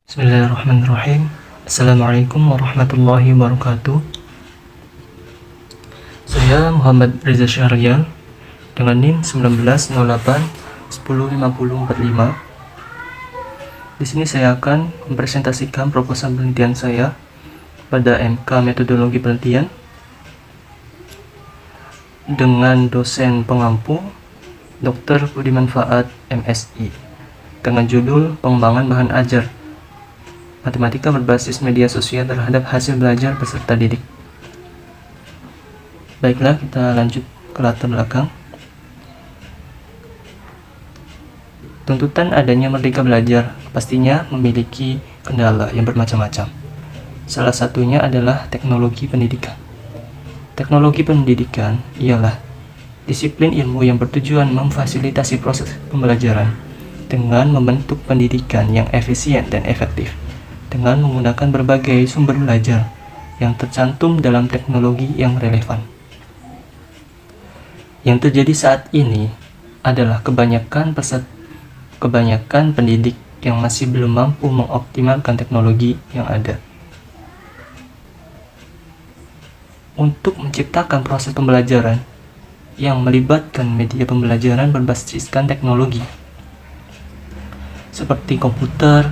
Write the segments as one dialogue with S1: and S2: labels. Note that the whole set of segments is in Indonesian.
S1: Bismillahirrahmanirrahim. Assalamualaikum warahmatullahi wabarakatuh. Saya Muhammad Reza Syahrial dengan NIM 1908105045. Di sini saya akan mempresentasikan proposal penelitian saya pada MK Metodologi Penelitian dengan dosen pengampu Dr. Budiman Faad MSI dengan judul Pengembangan Bahan Ajar Matematika berbasis media sosial terhadap hasil belajar peserta didik. Baiklah, kita lanjut ke latar belakang. Tuntutan adanya Merdeka Belajar pastinya memiliki kendala yang bermacam-macam. Salah satunya adalah teknologi pendidikan. Teknologi pendidikan ialah disiplin ilmu yang bertujuan memfasilitasi proses pembelajaran dengan membentuk pendidikan yang efisien dan efektif dengan menggunakan berbagai sumber belajar yang tercantum dalam teknologi yang relevan. Yang terjadi saat ini adalah kebanyakan pendidik yang masih belum mampu mengoptimalkan teknologi yang ada untuk menciptakan proses pembelajaran yang melibatkan media pembelajaran berbasiskan teknologi seperti komputer,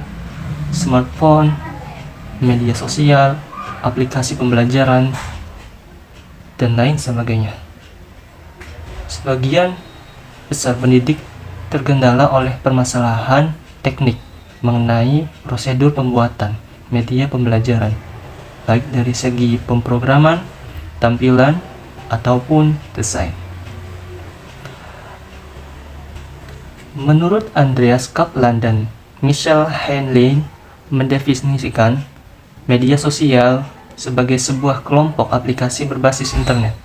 S1: smartphone, media sosial, aplikasi pembelajaran, dan lain sebagainya. Sebagian besar pendidik terkendala oleh permasalahan teknik mengenai prosedur pembuatan media pembelajaran, baik dari segi pemrograman, tampilan, ataupun desain. Menurut Andreas Kaplan dan Michel Henley mendefinisikan media sosial sebagai sebuah kelompok aplikasi berbasis internet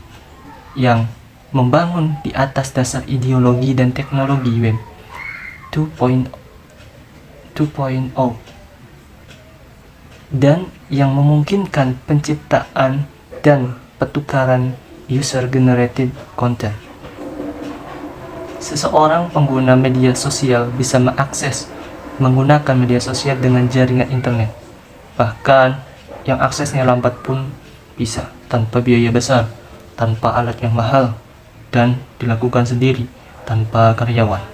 S1: yang membangun di atas dasar ideologi dan teknologi web 2.0 dan yang memungkinkan penciptaan dan pertukaran user-generated content. Seseorang pengguna media sosial bisa mengakses menggunakan media sosial dengan jaringan internet. Bahkan yang aksesnya lambat pun bisa, tanpa biaya besar, tanpa alat yang mahal, dan dilakukan sendiri tanpa karyawan.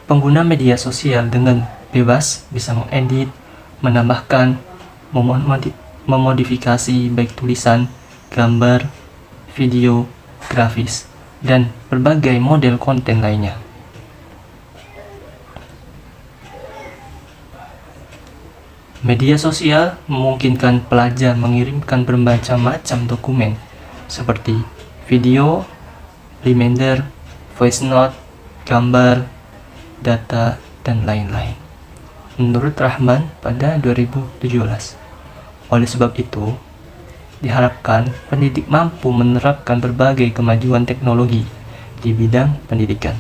S1: Pengguna media sosial dengan bebas bisa mengedit, menambahkan, memodifikasi baik tulisan, gambar, video, grafis, dan berbagai model konten lainnya. Media sosial memungkinkan pelajar mengirimkan bermacam-macam dokumen seperti video, reminder, voice note, gambar, data, dan lain-lain. Menurut Rahman pada 2017. Oleh sebab itu, diharapkan pendidik mampu menerapkan berbagai kemajuan teknologi di bidang pendidikan.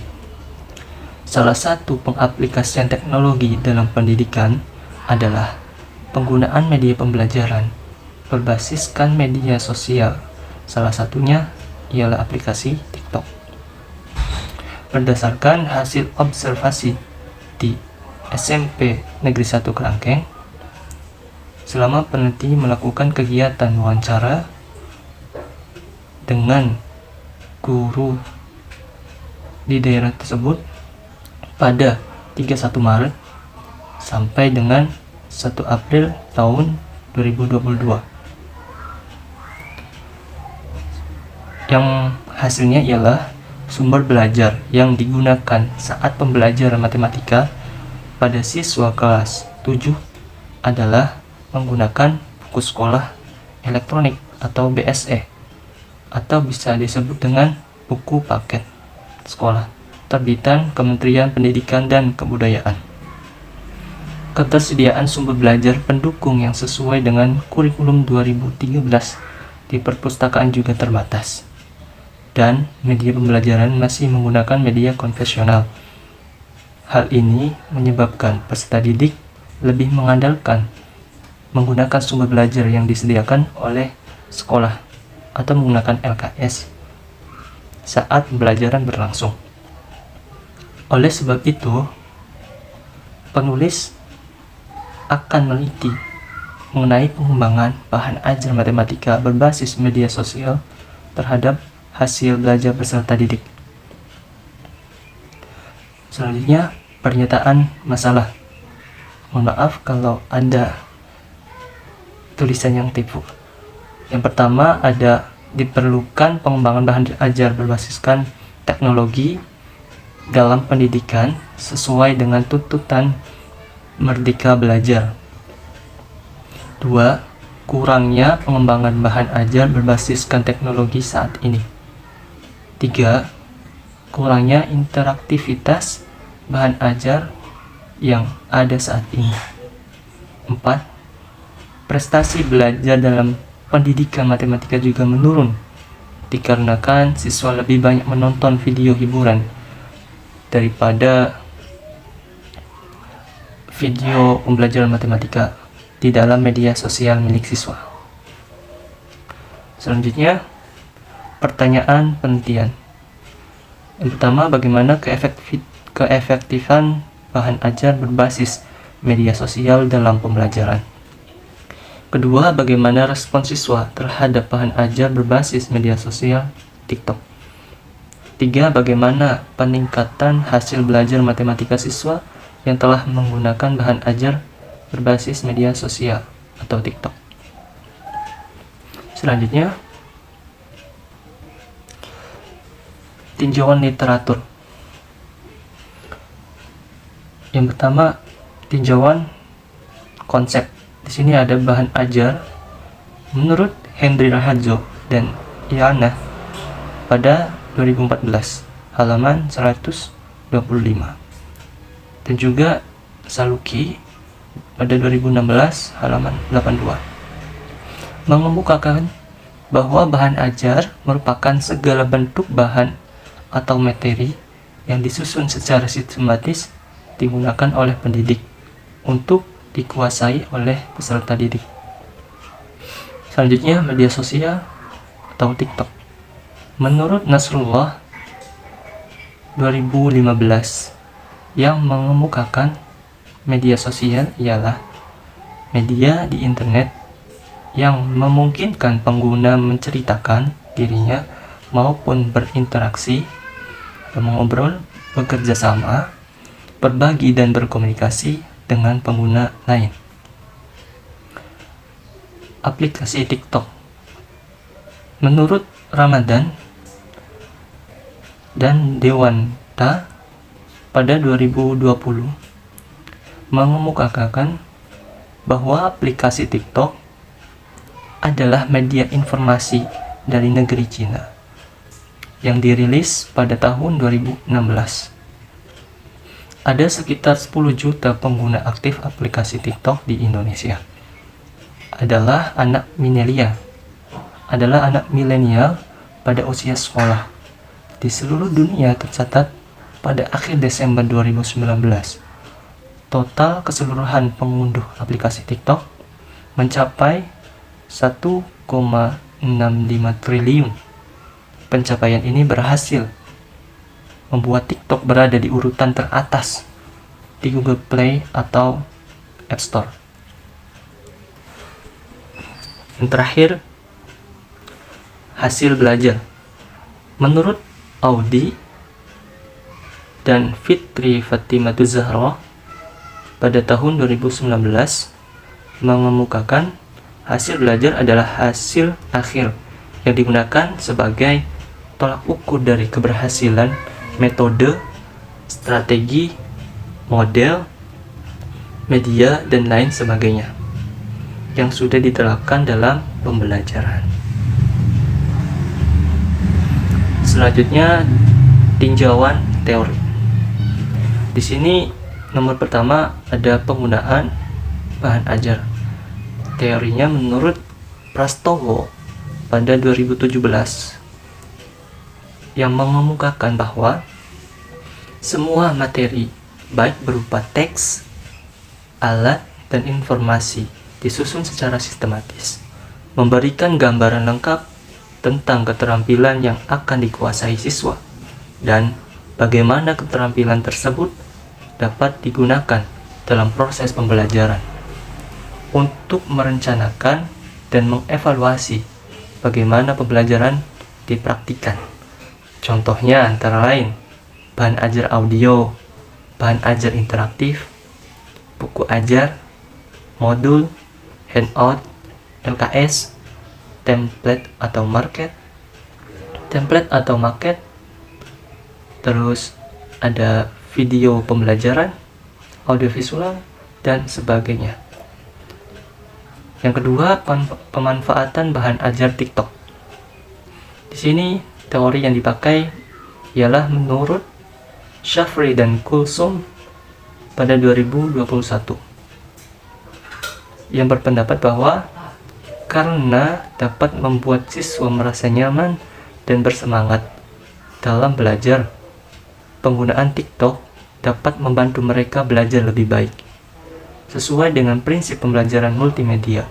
S1: Salah satu pengaplikasian teknologi dalam pendidikan adalah penggunaan media pembelajaran berbasiskan media sosial. Salah satunya ialah aplikasi TikTok. Berdasarkan hasil observasi di SMP Negeri 1 Kerangkeng, selama peneliti melakukan kegiatan wawancara dengan guru di daerah tersebut pada 31 Maret sampai dengan 1 April tahun 2022, yang hasilnya ialah sumber belajar yang digunakan saat pembelajaran matematika pada siswa kelas 7 adalah menggunakan buku sekolah elektronik atau BSE, atau bisa disebut dengan buku paket sekolah terbitan Kementerian Pendidikan dan Kebudayaan. Ketersediaan sumber belajar pendukung yang sesuai dengan kurikulum 2013 di perpustakaan juga terbatas, dan media pembelajaran masih menggunakan media konvensional. Hal ini menyebabkan peserta didik lebih mengandalkan menggunakan sumber belajar yang disediakan oleh sekolah atau menggunakan LKS saat pembelajaran berlangsung. Oleh sebab itu, penulis akan meneliti mengenai pengembangan bahan ajar matematika berbasis media sosial terhadap hasil belajar peserta didik. Selanjutnya, pernyataan masalah. Mohon maaf kalau ada tulisan yang tipu. Yang pertama ada diperlukan pengembangan bahan ajar berbasiskan teknologi dalam pendidikan sesuai dengan tuntutan Merdeka Belajar. 2. Kurangnya pengembangan bahan ajar berbasiskan teknologi saat ini. 3. Kurangnya interaktivitas bahan ajar yang ada saat ini. 4. Prestasi belajar dalam pendidikan matematika juga menurun dikarenakan siswa lebih banyak menonton video hiburan daripada video pembelajaran matematika di dalam media sosial milik siswa. Selanjutnya, pertanyaan penelitian. Yang pertama, bagaimana keefektifan bahan ajar berbasis media sosial dalam pembelajaran? Kedua, bagaimana respon siswa terhadap bahan ajar berbasis media sosial TikTok? 3. Bagaimana peningkatan hasil belajar matematika siswa yang telah menggunakan bahan ajar berbasis media sosial atau TikTok? Selanjutnya, tinjauan literatur. Yang pertama, tinjauan konsep. Di sini ada bahan ajar menurut Henry Rahajo dan Iana pada 2014, halaman 125. Dan juga Saluki pada 2016, halaman 82. Mengemukakan bahwa bahan ajar merupakan segala bentuk bahan atau materi yang disusun secara sistematis digunakan oleh pendidik untuk dikuasai oleh peserta didik. Selanjutnya, media sosial atau TikTok. Menurut Nasrullah 2015, yang mengemukakan media sosial ialah media di internet yang memungkinkan pengguna menceritakan dirinya maupun berinteraksi, mengobrol, bekerja sama, berbagi dan berkomunikasi dengan pengguna lain. Aplikasi TikTok. Menurut Ramadan dan Dewanta pada 2020 mengemukakan bahwa aplikasi TikTok adalah media informasi dari negeri Cina yang dirilis pada tahun 2016. Ada sekitar 10 juta pengguna aktif aplikasi TikTok di Indonesia. Adalah anak milenial pada usia sekolah. Di seluruh dunia tercatat pada akhir Desember 2019. Total keseluruhan pengunduh aplikasi TikTok mencapai 1,65 triliun. Pencapaian ini berhasil membuat TikTok berada di urutan teratas di Google Play atau App Store. Yang terakhir, hasil belajar. Menurut Audi dan Fitri Fatimatu Zahra pada tahun 2019 mengemukakan hasil belajar adalah hasil akhir yang digunakan sebagai tolak ukur dari keberhasilan metode, strategi, model, media, dan lain sebagainya yang sudah diterapkan dalam pembelajaran. Selanjutnya, tinjauan teori. Di sini nomor pertama ada penggunaan bahan ajar. Teorinya menurut Prastowo pada 2017 yang mengemukakan bahwa semua materi baik berupa teks, alat, dan informasi disusun secara sistematis, memberikan gambaran lengkap tentang keterampilan yang akan dikuasai siswa dan bagaimana keterampilan tersebut dapat digunakan dalam proses pembelajaran. untuk merencanakan dan mengevaluasi bagaimana pembelajaran dipraktikkan. Contohnya antara lain bahan ajar audio, bahan ajar interaktif, buku ajar, modul, handout, LKS, template atau market, terus ada video pembelajaran, audiovisual, dan sebagainya. Yang kedua, pemanfaatan bahan ajar TikTok. Di sini teori yang dipakai ialah menurut Shafri dan Kulsum pada 2021 yang berpendapat bahwa karena dapat membuat siswa merasa nyaman dan bersemangat dalam belajar, penggunaan TikTok dapat membantu mereka belajar lebih baik. Sesuai dengan prinsip pembelajaran multimedia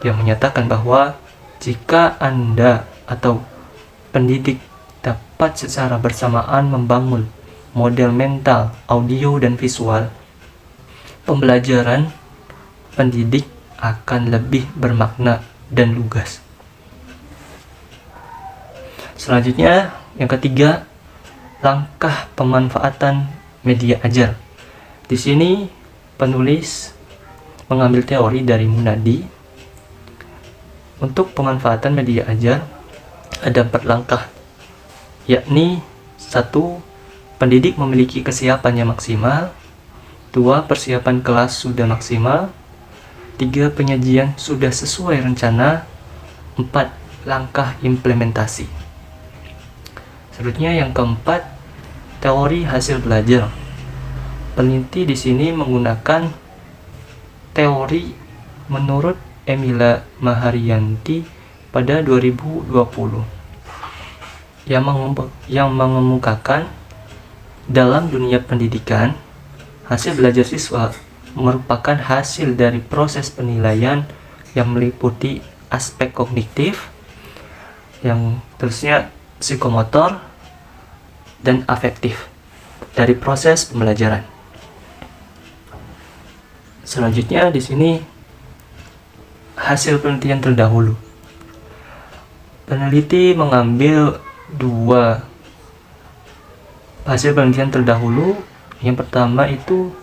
S1: yang menyatakan bahwa jika Anda atau pendidik dapat secara bersamaan membangun model mental, audio, dan visual, pembelajaran pendidik akan lebih bermakna dan lugas. Selanjutnya, yang ketiga, langkah pemanfaatan media ajar. Di sini penulis mengambil teori dari Munadi. Untuk pemanfaatan media ajar ada 4 langkah, yakni 1. Pendidik memiliki kesiapan yang maksimal. 2. Persiapan kelas sudah maksimal. 3. Penyajian sudah sesuai rencana. 4. Langkah implementasi. Selanjutnya yang keempat, teori hasil belajar. Peneliti di sini menggunakan teori menurut Emila Maharianti pada 2020 yang mengemukakan dalam dunia pendidikan, hasil belajar siswa merupakan hasil dari proses penilaian yang meliputi aspek kognitif, yang terusnya psikomotor, dan afektif dari proses pembelajaran. Selanjutnya di sini hasil penelitian terdahulu. Peneliti mengambil 2 hasil penelitian terdahulu. Yang pertama itu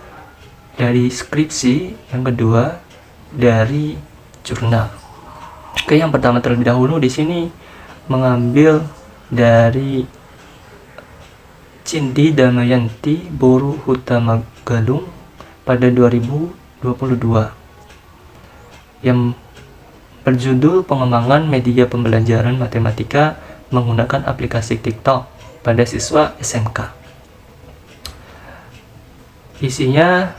S1: dari skripsi, yang kedua dari jurnal. Oke, yang pertama terlebih dahulu di sini mengambil dari Cindi Damayanti Boru Hutamagalung pada 2022 yang berjudul Pengembangan Media Pembelajaran Matematika menggunakan aplikasi TikTok pada siswa SMK. Isinya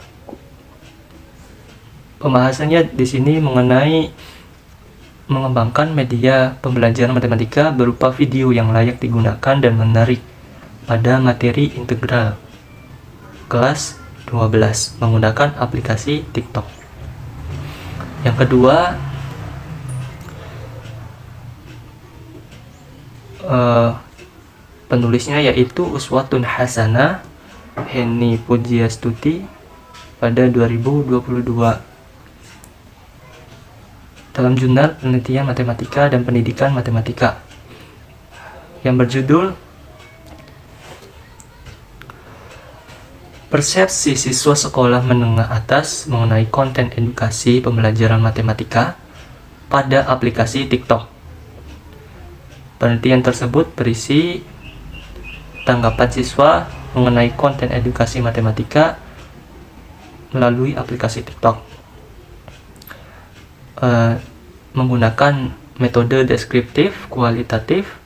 S1: pembahasannya di sini mengenai mengembangkan media pembelajaran matematika berupa video yang layak digunakan dan menarik pada materi integral kelas 12 menggunakan aplikasi TikTok. Yang kedua, penulisnya yaitu Uswatun Hasanah Henny Pujiastuti pada 2022 dalam jurnal penelitian matematika dan pendidikan matematika yang berjudul Persepsi Siswa Sekolah Menengah Atas mengenai konten edukasi pembelajaran matematika pada aplikasi TikTok. Penelitian tersebut berisi tanggapan siswa mengenai konten edukasi matematika melalui aplikasi TikTok. Menggunakan metode deskriptif, kualitatif,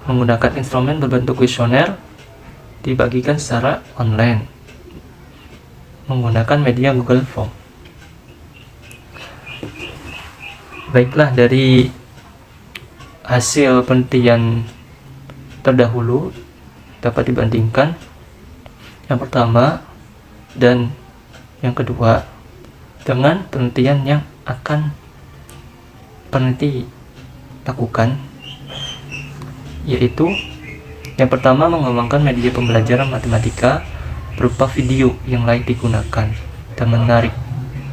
S1: menggunakan instrumen berbentuk kuesioner, dibagikan secara online menggunakan media Google Form. Baiklah, dari hasil penelitian terdahulu dapat dibandingkan yang pertama dan yang kedua dengan penelitian yang akan peneliti lakukan, yaitu yang pertama, mengembangkan media pembelajaran matematika berupa video yang layak digunakan dan menarik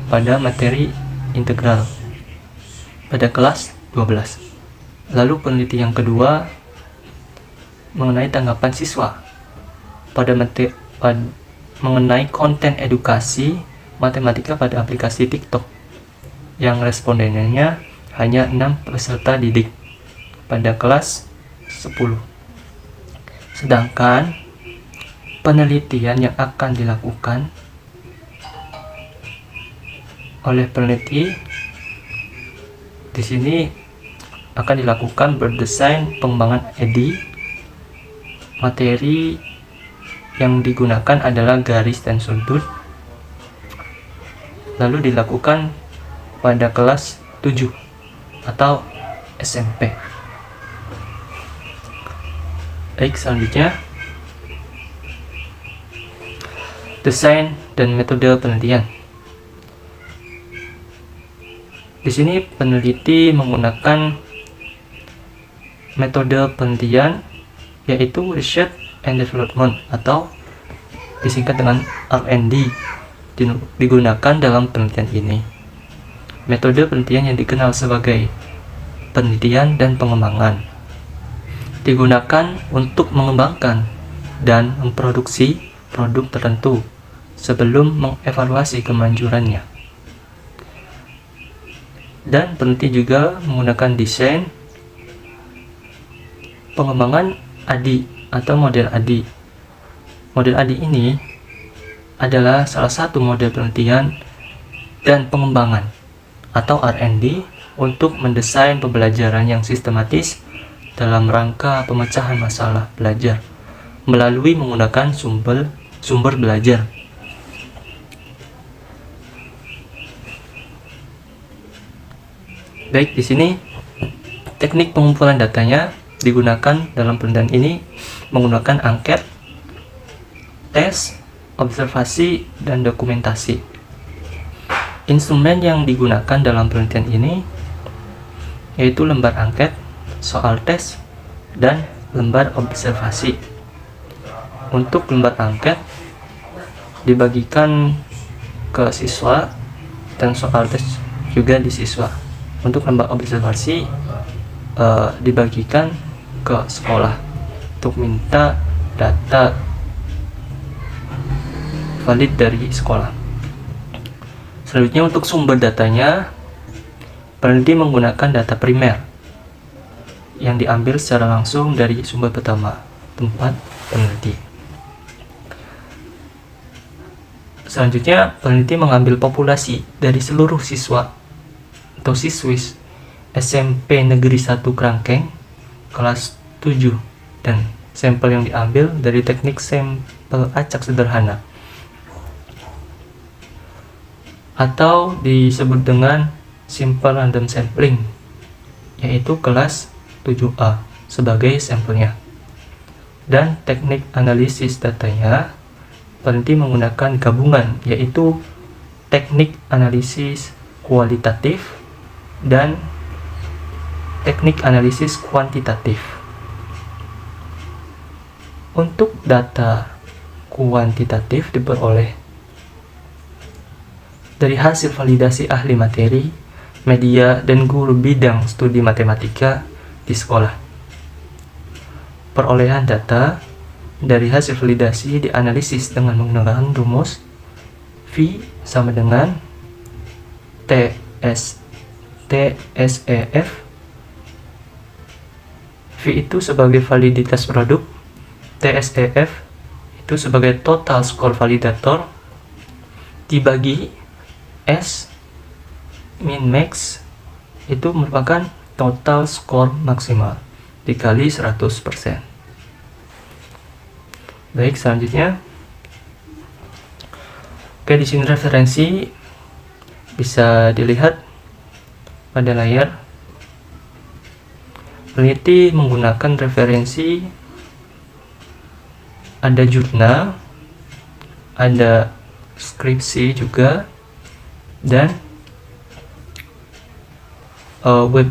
S1: pada materi integral pada kelas 12. Lalu penelitian yang kedua mengenai tanggapan siswa mengenai konten edukasi matematika pada aplikasi TikTok, yang respondennya hanya 6 peserta didik pada kelas 10. Sedangkan penelitian yang akan dilakukan oleh peneliti di sini akan dilakukan berdesain pengembangan EDI. Materi yang digunakan adalah garis dan sudut, lalu dilakukan pada kelas 7 atau SMP. Baik, selanjutnya desain dan metode penelitian. Di sini peneliti menggunakan metode penelitian yaitu Research and Development atau disingkat dengan R&D digunakan dalam penelitian ini. Metode penelitian yang dikenal sebagai penelitian dan pengembangan digunakan untuk mengembangkan dan memproduksi produk tertentu sebelum mengevaluasi kemanjurannya. Dan peneliti juga menggunakan desain pengembangan ADI atau model ADI. Model ADI ini adalah salah satu model penelitian dan pengembangan atau R&D untuk mendesain pembelajaran yang sistematis dalam rangka pemecahan masalah belajar melalui menggunakan sumber belajar. Baik, di sini teknik pengumpulan datanya digunakan dalam penelitian ini menggunakan angket, tes, observasi, dan dokumentasi. Instrumen yang digunakan dalam penelitian ini yaitu lembar angket, soal tes, dan lembar observasi. Untuk lembar angket dibagikan ke siswa dan soal tes juga di siswa. Untuk lembar observasi dibagikan ke sekolah untuk minta data valid dari sekolah. Selanjutnya untuk sumber datanya, peneliti menggunakan data primer yang diambil secara langsung dari sumber pertama, tempat peneliti. Selanjutnya, peneliti mengambil populasi dari seluruh siswa atau siswis SMP Negeri 1 Krangkeng kelas 7 dan sampel yang diambil dari teknik sampel acak sederhana atau disebut dengan simple random sampling, yaitu kelas 7A sebagai sampelnya. Dan teknik analisis datanya, peneliti menggunakan gabungan, yaitu teknik analisis kualitatif dan teknik analisis kuantitatif. Untuk data kuantitatif diperoleh dari hasil validasi ahli materi, media, dan guru bidang studi matematika di sekolah. Perolehan data dari hasil validasi dianalisis dengan menggunakan rumus V sama dengan TSEF. V itu sebagai validitas produk, TSEF itu sebagai total skor validator, dibagi S min max itu merupakan total skor maksimal dikali 100%. Baik, selanjutnya. Oke, di sini referensi bisa dilihat pada layar. Peneliti menggunakan referensi, ada jurnal, ada skripsi juga, dan web.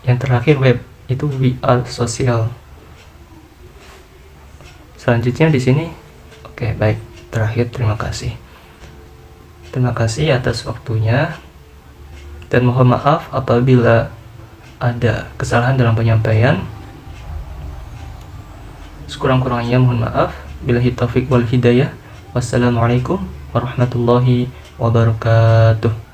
S1: Yang terakhir web itu VR sosial. Selanjutnya di sini, oke, baik. terakhir terima kasih. Terima kasih atas waktunya, dan mohon maaf apabila ada kesalahan dalam penyampaian. Sekurang-kurangnya mohon maaf. Billahi taufik wal hidayah. Wassalamualaikum warahmatullahi wabarakatuh.